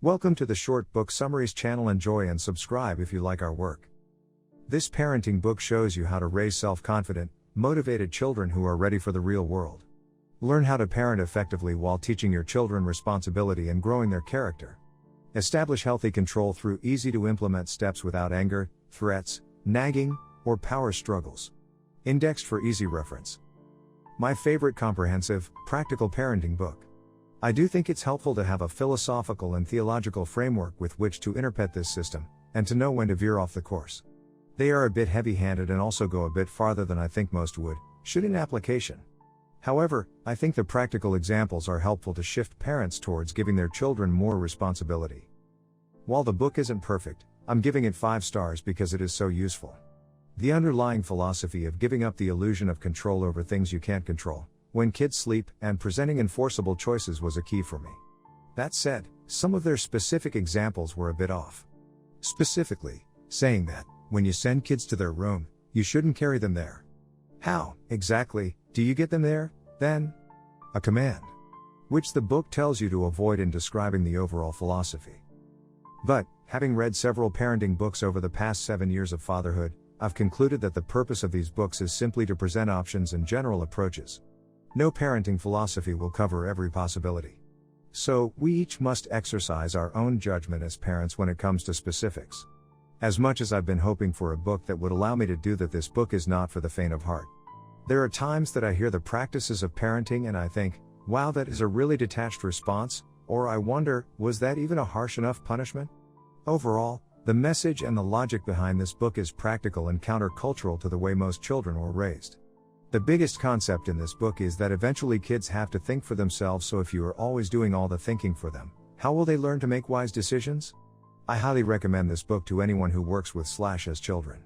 Welcome to the Short Book Summaries channel. Enjoy and subscribe if you like our work. This parenting book shows you how to raise self-confident, motivated children who are ready for the real world. Learn how to parent effectively while teaching your children responsibility and growing their character. Establish healthy control through easy-to-implement steps without anger, threats, nagging, or power struggles. Indexed for easy reference. My favorite comprehensive, practical parenting book. I do think it's helpful to have a philosophical and theological framework with which to interpret this system, and to know when to veer off the course. They are a bit heavy-handed and also go a bit farther than I think most would, should in application. However, I think the practical examples are helpful to shift parents towards giving their children more responsibility. While the book isn't perfect, I'm giving it 5 stars because it is so useful. The underlying philosophy of giving up the illusion of control over things you can't control, when kids sleep, and presenting enforceable choices was a key for me. That said, some of their specific examples were a bit off. Specifically, saying that, when you send kids to their room, you shouldn't carry them there. How, exactly, do you get them there, then? A command. Which the book tells you to avoid in describing the overall philosophy. But, having read several parenting books over the past 7 years of fatherhood, I've concluded that the purpose of these books is simply to present options and general approaches. No parenting philosophy will cover every possibility. So, we each must exercise our own judgment as parents when it comes to specifics. As much as I've been hoping for a book that would allow me to do that, this book is not for the faint of heart. There are times that I hear the practices of parenting and I think, wow, that is a really detached response, or I wonder, was that even a harsh enough punishment? Overall, the message and the logic behind this book is practical and countercultural to the way most children were raised. The biggest concept in this book is that eventually kids have to think for themselves, so if you are always doing all the thinking for them, how will they learn to make wise decisions? I highly recommend this book to anyone who works with/has children.